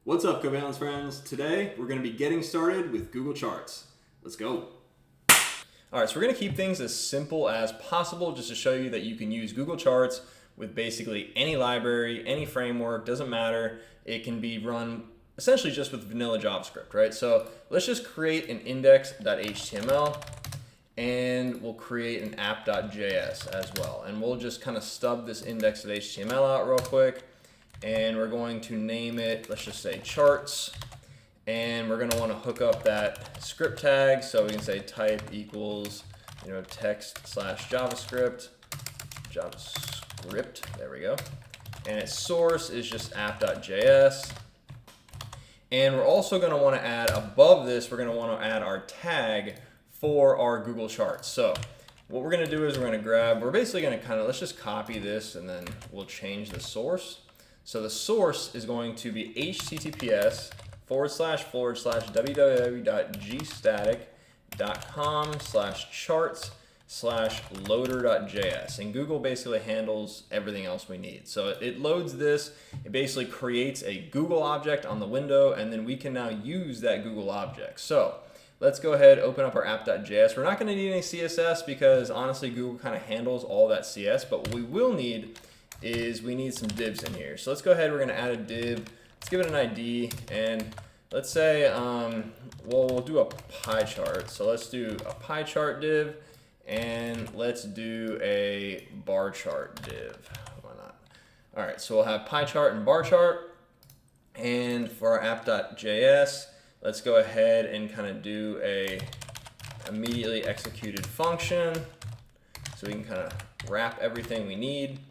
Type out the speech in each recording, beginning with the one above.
What's up, Covalence friends? Today, we're going to be getting started with Google Charts. Let's go. All right, so we're going to keep things as simple as possible just to show you that you can use Google Charts with basically any library, any framework, doesn't matter. It can be run essentially just with vanilla JavaScript, right? So let's just create an index.html and we'll create an app.js as well. And we'll just kind of stub this index.html out real quick. And we're going to name it, let's just say charts. And we're going to want to hook up that script tag. So we can say type equals, text/JavaScript, there we go. And its source is just app.js. And we're also going to want to add above this, we're going to want to add our tag for our Google Charts. So what we're going to do is we're basically going to let's just copy this and then we'll change the source. So the source is going to be https://www.gstatic.com/charts/loader.js. And Google basically handles everything else we need. So it loads this, it basically creates a Google object on the window, and then we can now use that Google object. So let's go ahead, open up our app.js. We're not going to need any CSS because honestly Google kind of handles all that CS, but what we will need is we need some divs in here. So let's go ahead, we're going to add a div. Let's give it an ID, and let's say, we'll do a pie chart. So let's do a pie chart div, and let's do a bar chart div. Why not? All right, so we'll have pie chart and bar chart. And for our app.js, let's go ahead and kind of do a immediately executed function. So we can kind of wrap everything we need.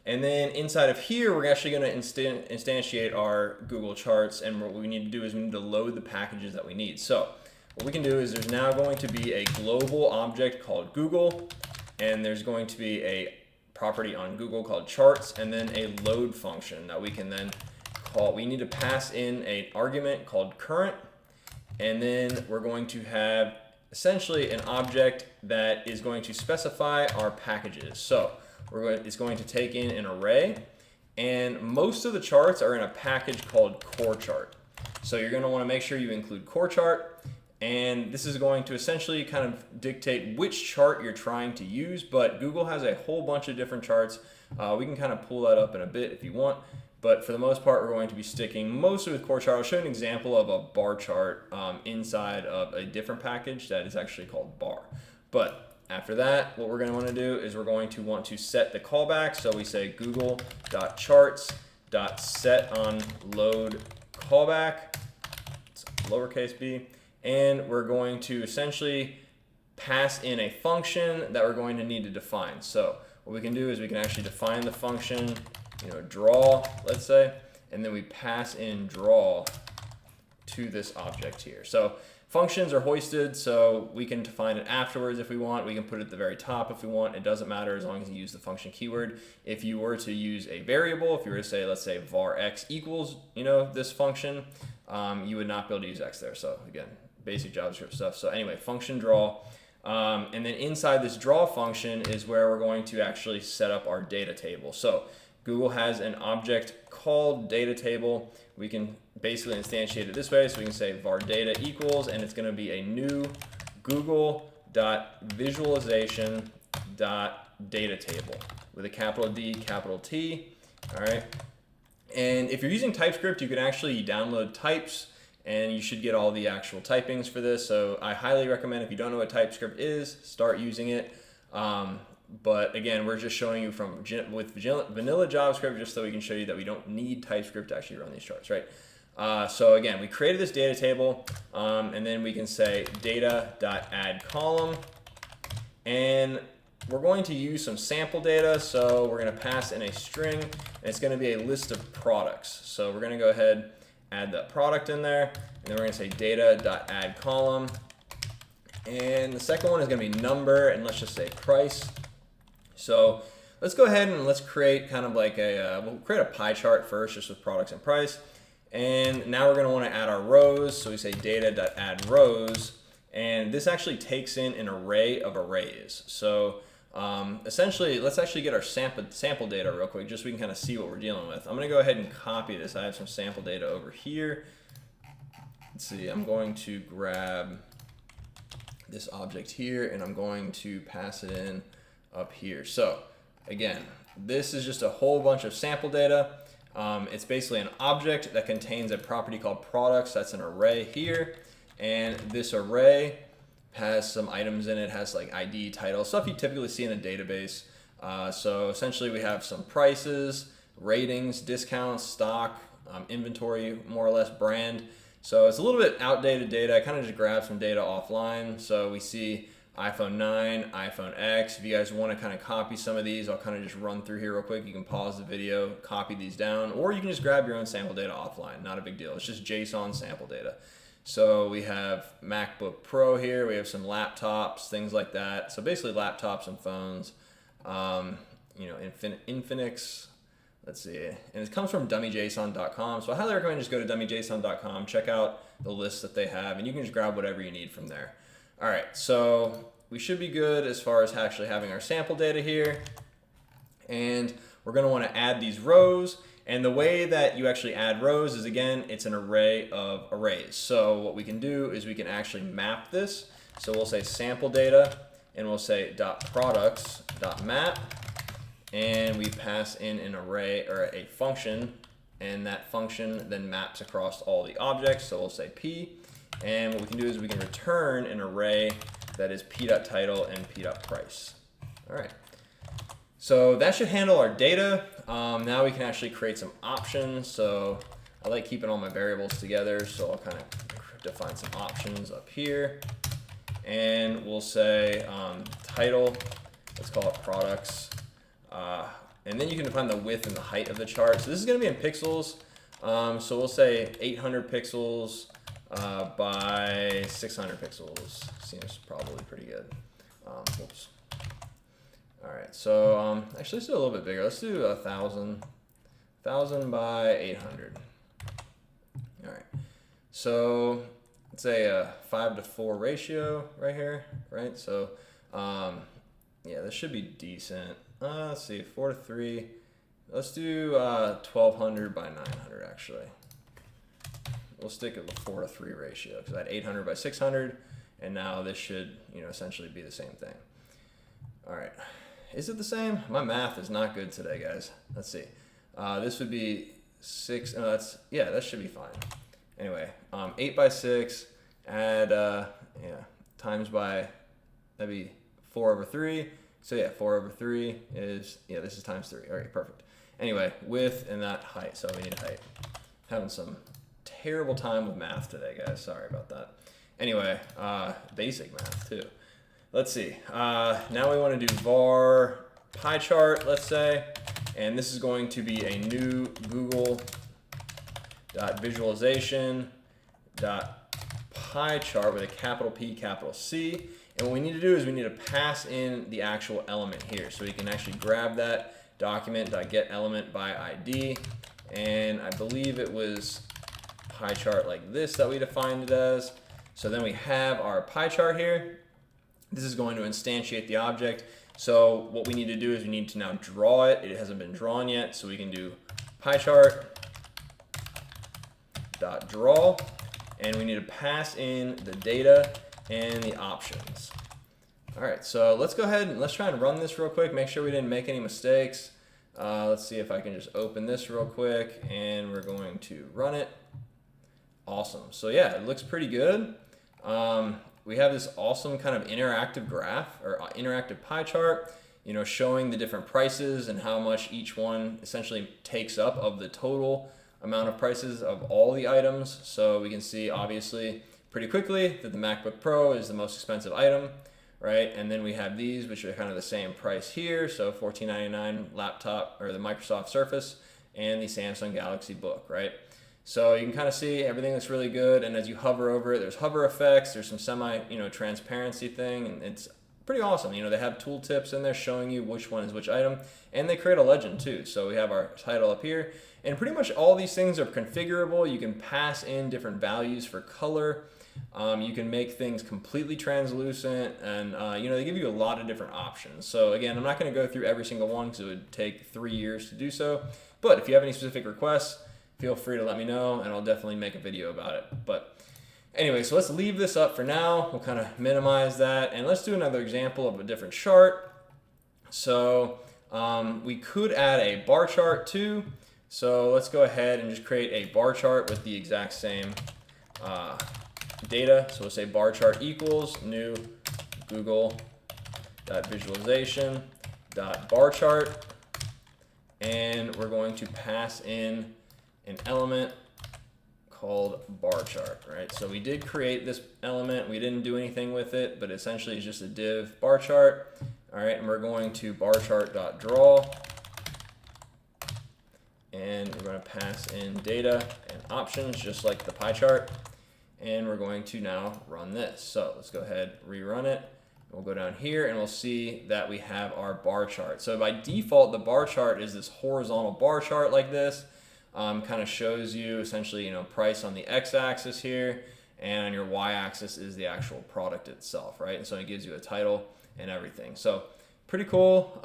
And then inside of here, we're actually going to instantiate our Google Charts, and what we need to do is we need to load the packages that we need. So what we can do is there's now going to be a global object called Google, and there's going to be a property on Google called Charts, and then a load function that we can then call. We need to pass in an argument called current, and then we're going to have essentially an object that is going to specify our packages. So it's going to take in an array, and most of the charts are in a package called core chart. So you're going to want to make sure you include core chart, and this is going to essentially kind of dictate which chart you're trying to use, but Google has a whole bunch of different charts. We can kind of pull that up in a bit if you want, but for the most part, we're going to be sticking mostly with core chart. I'll show you an example of a bar chart inside of a different package that is actually called bar. But after that, what we're going to want to do is we're going to want to set the callback. So we say google.charts.setOnLoadCallback, it's lowercase b, and we're going to essentially pass in a function that we're going to need to define. So what we can do is we can actually define the function, draw, let's say, and then we pass in draw to this object here. So functions are hoisted, so we can define it afterwards if we want. We can put it at the very top if we want. It doesn't matter as long as you use the function keyword. If you were to use a variable, if you were to say, let's say var x equals, this function, you would not be able to use x there. So again, basic JavaScript stuff. So anyway, function draw. And then inside this draw function is where we're going to actually set up our data table. So Google has an object called data table. We can basically instantiate it this way. So we can say var data equals, and it's going to be a new google.visualization.data table with a capital D, capital T. All right. And if you're using TypeScript, you can actually download types, and you should get all the actual typings for this. So I highly recommend, if you don't know what TypeScript is, start using it. But again, we're just showing you with vanilla JavaScript just so we can show you that we don't need TypeScript to actually run these charts, right? So again, we created this data table, and then we can say data.addColumn, and we're going to use some sample data. So we're going to pass in a string, and it's going to be a list of products. So we're going to go ahead, add that product in there, and then we're going to say data.addColumn. And the second one is going to be number, and let's just say price. So let's go ahead and let's create kind of like we'll create a pie chart first just with products and price. And now we're going to want to add our rows. So we say data.addRows, and this actually takes in an array of arrays. So Essentially, let's actually get our sample data real quick, just so we can kind of see what we're dealing with. I'm going to go ahead and copy this. I have some sample data over here. Let's see, I'm going to grab this object here, and I'm going to pass it in up here. So again, this is just a whole bunch of sample data. It's basically an object that contains a property called products. That's an array here, and this array has some items in it, has like ID, title, stuff you typically see in a database. So essentially we have some prices, ratings, discounts, stock, inventory, more or less brand. So it's a little bit outdated data. I kind of just grabbed some data offline. So we see iPhone 9, iPhone X. If you guys want to kind of copy some of these, I'll kind of just run through here real quick. You can pause the video, copy these down, or you can just grab your own sample data offline. Not a big deal. It's just JSON sample data. So we have MacBook Pro here. We have some laptops, things like that. So basically laptops and phones. You know, Infinix. Let's see, and it comes from dummyjson.com. So I highly recommend just go to dummyjson.com, check out the list that they have, and you can just grab whatever you need from there. All right, so we should be good as far as actually having our sample data here. And we're gonna wanna add these rows. And the way that you actually add rows is, again, it's an array of arrays. So what we can do is we can actually map this. So we'll say sample data, and we'll say .products.map. And we pass in an array or a function, and that function then maps across all the objects. So we'll say P, and what we can do is we can return an array that is p.title and p.price. All right, so that should handle our data. Now we can actually create some options. So I like keeping all my variables together, so I'll kind of define some options up here, and we'll say title, let's call it products. And then you can define the width and the height of the chart. So this is going to be in pixels. So we'll say 800 pixels by 600 pixels. Seems probably pretty good. Whoops. All right. So actually, let's do a little bit bigger. Let's do 1,000 by 800. All right. So let's say a 5:4 ratio right here, right? So yeah, this should be decent. Let's see, 4:3. Let's do 1,200 by 900 actually. We'll stick with the 4:3 ratio because I had 800 by 600, and now this should, you know, essentially be the same thing. All right, is it the same? My math is not good today, guys. Let's see. This would be 6. No, yeah, that should be fine. Anyway, 8 by 6. Add times by, that'd be 4/3. So yeah, 4/3 is, yeah, this is times 3. All right, perfect. Anyway, width and that height. So we need height. Having some terrible time with math today, guys. Sorry about that. Anyway, basic math too. Let's see. Now we want to do var pie chart, let's say, and this is going to be a new Google.visualization.pie chart with a capital P, capital C. And what we need to do is we need to pass in the actual element here. So we can actually grab that document.getElement by ID. And I believe it was pie chart like this that we defined it as. So then we have our pie chart here. This is going to instantiate the object. So what we need to do is we need to now draw it. It hasn't been drawn yet. So we can do pie chart.draw. And we need to pass in the data and the options. All right, so let's go ahead and let's try and run this real quick, make sure we didn't make any mistakes. Let's see if I can just open this real quick, and we're going to run it. Awesome. So yeah, it looks pretty good. We have this awesome kind of interactive graph or interactive pie chart, you know, showing the different prices and how much each one essentially takes up of the total amount of prices of all the items. So we can see obviously pretty quickly that the MacBook Pro is the most expensive item, right? And then we have these, which are kind of the same price here. So $14.99 laptop, or the Microsoft Surface, and the Samsung Galaxy Book, right? So you can kind of see everything looks really good. And as you hover over it, there's hover effects, there's some transparency thing, and it's pretty awesome. You know, they have tooltips in there showing you which one is which item, and they create a legend too. So we have our title up here, and pretty much all these things are configurable. You can pass in different values for color. You can make things completely translucent, and you know, they give you a lot of different options. So again, I'm not going to go through every single one because it would take 3 years to do so. But if you have any specific requests, feel free to let me know, and I'll definitely make a video about it. But anyway, so let's leave this up for now. We'll kind of minimize that, and let's do another example of a different chart. So we could add a bar chart too. So let's go ahead and just create a bar chart with the exact same data. So we'll say bar chart equals new Google.visualization.bar chart, and we're going to pass in an element called bar chart, right? So we did create this element, we didn't do anything with it, but essentially it's just a div bar chart. All right, and we're going to bar chart.draw, and we're going to pass in data and options just like the pie chart, and we're going to now run this. So let's go ahead, rerun it. We'll go down here and we'll see that we have our bar chart. So by default, the bar chart is this horizontal bar chart like this. Kind of shows you essentially, you know, price on the x-axis here, and on your y-axis is the actual product itself, right? And so it gives you a title and everything. So pretty cool.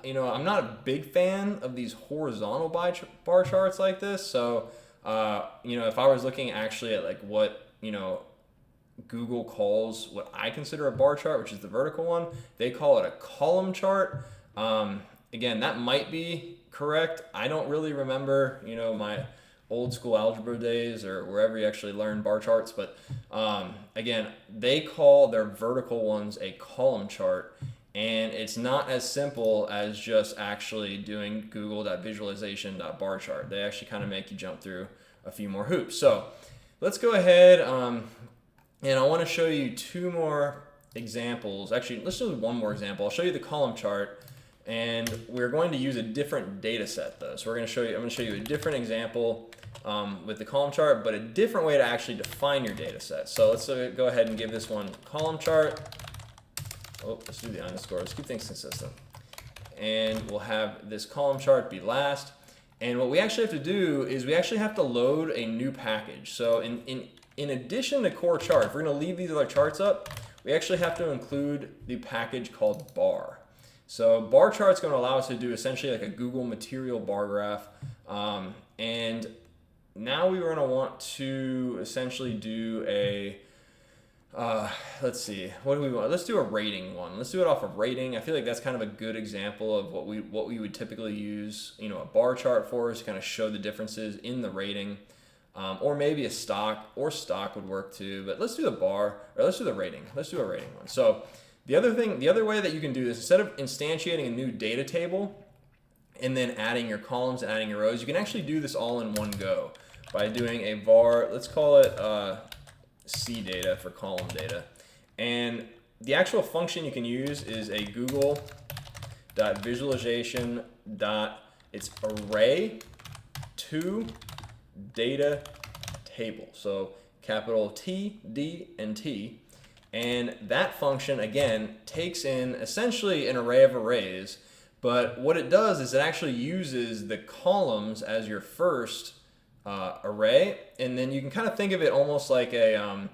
You know, I'm not a big fan of these horizontal bar charts like this. So, you know, if I was looking actually at like what, you know, Google calls what I consider a bar chart, which is the vertical one, they call it a column chart. Again, that might be correct. I don't really remember, you know, my old school algebra days or wherever you actually learn bar charts, but again, they call their vertical ones a column chart, and it's not as simple as just actually doing google.visualization.bar chart. They actually kind of make you jump through a few more hoops. So let's go ahead, and I want to show you two more examples. Actually, let's do one more example. I'll show you the column chart, and we're going to use a different data set though. So we're going to show you, I'm going to show you a different example with the column chart, but a different way to actually define your data set. So let's go ahead and give this one column chart. Oh, let's do the underscore. Let's keep things consistent. And we'll have this column chart be last. And what we actually have to do is we actually have to load a new package. So in addition to core chart, if we're going to leave these other charts up, we actually have to include the package called bar. So bar chart's going to allow us to do essentially like a Google material bar graph. And now we are going to want to essentially do a, let's see, what do we want? Let's do a rating one. Let's do it off of rating. I feel like that's kind of a good example of what we would typically use, you know, a bar chart for, is to kind of show the differences in the rating. Or maybe a stock would work too, but let's do the bar, or let's do the rating. Let's do a rating one. So the other way that you can do this, instead of instantiating a new data table and then adding your columns and adding your rows, you can actually do this all in one go by doing a var, let's call it C data for column data. And the actual function you can use is a google.visualization. It's array to data table. So capital T, D, and T. And that function, again, takes in essentially an array of arrays, but what it does is it actually uses the columns as your first array, and then you can kind of think of it almost like a,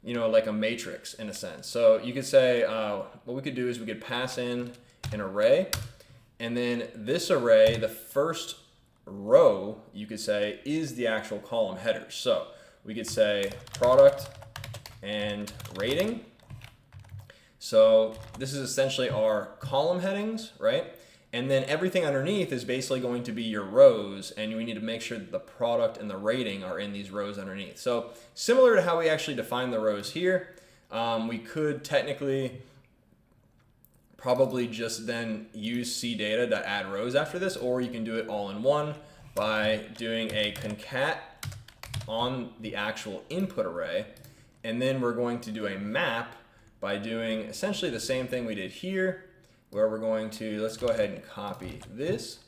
you know, like a matrix in a sense. So you could say, what we could do is we could pass in an array, and then this array, the first row, you could say, is the actual column headers. So we could say product and rating. So this is essentially our column headings, right? And then everything underneath is basically going to be your rows, and we need to make sure that the product and the rating are in these rows underneath. So similar to how we actually define the rows here, we could technically probably just then use CData to add rows after this, or you can do it all in one by doing a concat on the actual input array, and then we're going to do a map by doing essentially the same thing we did here, where we're going to, let's go ahead and copy this,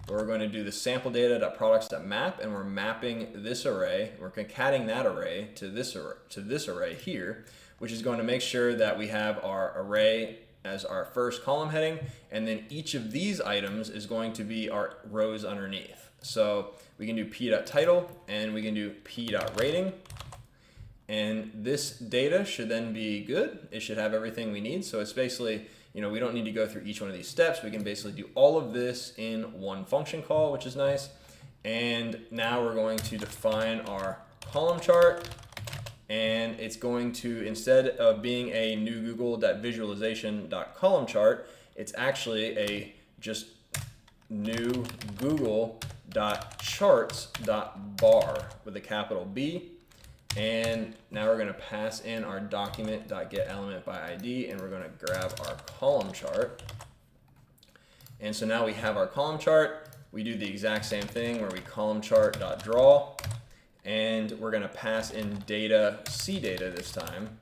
where we're going to do the sample data.products.map, and we're mapping this array, we're concatenating that array to this array here, which is going to make sure that we have our array as our first column heading, and then each of these items is going to be our rows underneath. So we can do p.title and we can do p.rating. And this data should then be good. It should have everything we need. So it's basically, we don't need to go through each one of these steps. We can basically do all of this in one function call, which is nice. And now we're going to define our column chart. And it's going to, instead of being a new google.visualization.column chart, it's actually a just new google.charts.bar with a capital B. And now we're going to pass in our document.getElementById, and we're going to grab our column chart. And so now we have our column chart. We do the exact same thing where we column chart.draw, and we're going to pass in data, cdata this time.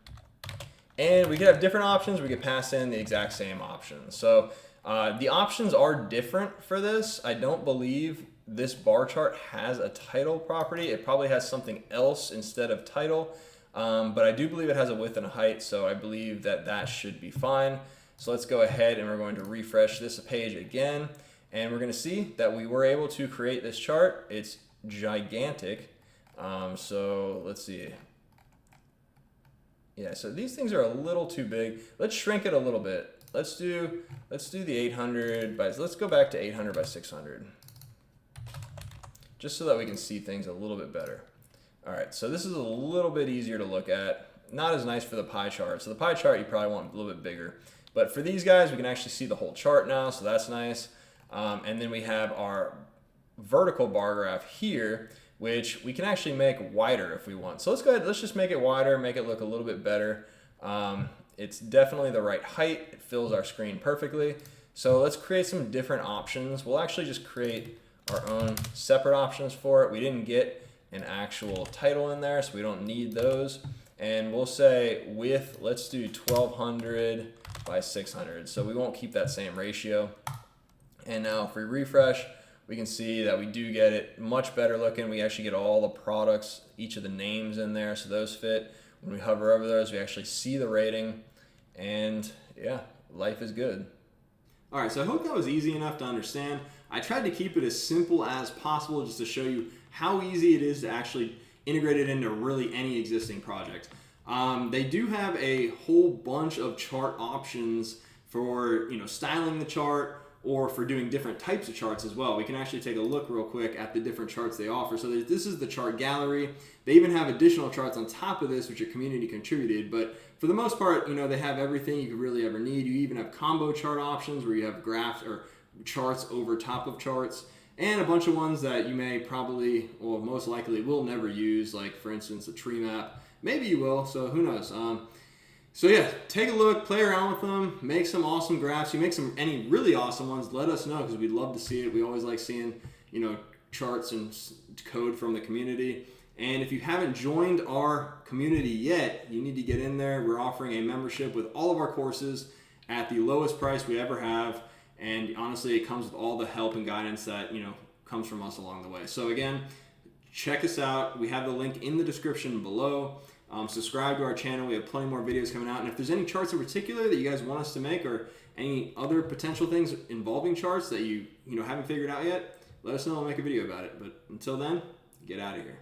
And we could have different options. We could pass in the exact same options. So the options are different for this. I don't believe this bar chart has a title property. It probably has something else instead of title, but I do believe it has a width and a height, so I believe that that should be fine. So let's go ahead and we're going to refresh this page again, and we're going to see that we were able to create this chart. It's gigantic. So let's see. Yeah, so these things are a little too big. Let's shrink it a little bit. Let's do the 800 by, let's go back to 800 by 600. Just so that we can see things a little bit better. All right, so this is a little bit easier to look at. Not as nice for the pie chart. So the pie chart you probably want a little bit bigger. But for these guys, we can actually see the whole chart now, so that's nice. And then we have our vertical bar graph here, which we can actually make wider if we want. So let's go ahead, let's just make it wider, make it look a little bit better. It's definitely the right height. It fills our screen perfectly. So let's create some different options. We'll actually just create our own separate options for it. We didn't get an actual title in there, so we don't need those. And we'll say width, let's do 1200 by 600. So we won't keep that same ratio. And now if we refresh, we can see that we do get it much better looking. We actually get all the products, each of the names in there, so those fit. When we hover over those, we actually see the rating, and yeah, life is good. All right, so I hope that was easy enough to understand. I tried to keep it as simple as possible just to show you how easy it is to actually integrate it into really any existing project. They do have a whole bunch of chart options for styling the chart or for doing different types of charts as well. We can actually take a look real quick at the different charts they offer. So this is the chart gallery. They even have additional charts on top of this, which are community contributed, but for the most part, they have everything you could really ever need. You even have combo chart options where you have graphs or charts over top of charts, and a bunch of ones that you may probably, or most likely will never use, like for instance a tree map. Maybe you will, so who knows. So yeah, take a look, play around with them, make some awesome graphs. You make any really awesome ones, let us know, because we'd love to see it. We always like seeing charts and code from the community. And if you haven't joined our community yet, you need to get in there. We're offering a membership with all of our courses at the lowest price we ever have. And honestly, it comes with all the help and guidance that comes from us along the way. So again, check us out. We have the link in the description below. Subscribe to our channel. We have plenty more videos coming out. And if there's any charts in particular that you guys want us to make, or any other potential things involving charts that you haven't figured out yet, let us know. We'll make a video about it. But until then, get out of here.